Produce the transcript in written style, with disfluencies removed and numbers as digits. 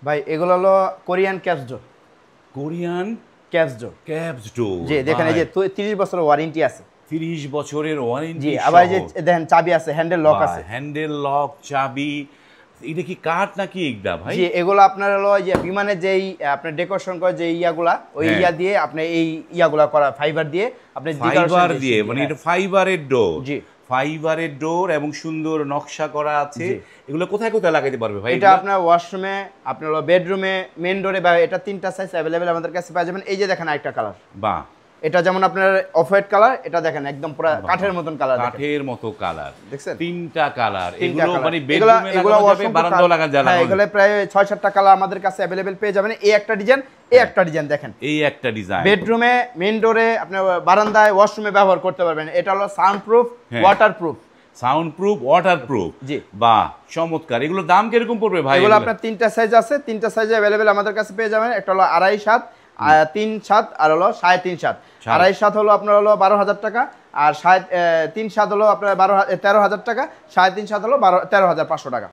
ভাই এগুলো হলো কোরিয়ান ক্যাপস ডোর। কোরিয়ান ক্যাপস ডোর। ক্যাপস ডোর, জি দেখেন এই যে 30 বছরের ওয়ারেন্টি আছে। 30 বছরের জি ওয়ারেন্টি আবার সহ। এই যে দেখেন চাবি আছে, হ্যান্ডেল লক আছে। হ্যান্ডেল লক, চাবি। এটা কি কাঠ নাকি এগুলা ভাই? জি এগুলো আপনার হলো যে বিমানে যেই আপনার ডেকোরেশন করে যে ইয়াগুলা, ওই হ্যাঁ। ইয়া দিয়ে আপনি এই ইয়াগুলা করা ফাইবার দিয়ে আপনি ফাইবার দিয়ে, মানে এটা ফাইবারের ডোর। জি। ফাইবারের ডোর এবং সুন্দর নকশা করা আছে। জি। এগুলো কোথায় কোথায় লাগাইতে পারবে ভাই? এটা আপনার ওয়াশরুমে, আপনার হলো বেডরুমে, মেইন ডোরে, বা এটা তিনটা সাইজ अवेलेबल আমাদের কাছে পাওয়া যাবেন। এই যে দেখেন আরেকটা কালার, বাহ, এটা যেমন আপনার অফ হোয়াইট কালার, এটা দেখেন একদম পুরো কাঠের মতন কালার, কাঠের মতো কালার। দেখছেন তিনটা কালার। তিনটা এগুলো কালার। মানে বেডরুমে লাগানো যাবে, বারান্দাও লাগানো যাবে। হ্যাঁ এগুলো প্রায় 6-7টা কালার আমাদের কাছে अवेलेबल পেয়ে যাবেন। এই একটা ডিজাইন, এই একটা ডিজাইন দেখেন, এই একটা ডিজাইন বেডরুমে, মেইন ডোরে, আপনার বারান্দায়, ওয়াশরুমে ব্যবহার করতে পারবেন। এটা হলো soundproof, waterproof. Soundproof, waterproof. জি। বাহ, চমৎকার। এগুলোর দাম কিরকম পড়বে ভাই? এগুলো আপনার তিনটা সাইজ আছে, তিনটা সাইজে अवेलेबल আমাদের কাছে পেয়ে যাবেন। একটা হলো 2.5-7, 3-7 আর হলো 3.5-7। 2.5-7 হলো আপনার হলো 12,000 টাকা, আর 3.7 হলো আপনার 13,000 টাকা, 3.5-7 হলো 13,500 টাকা।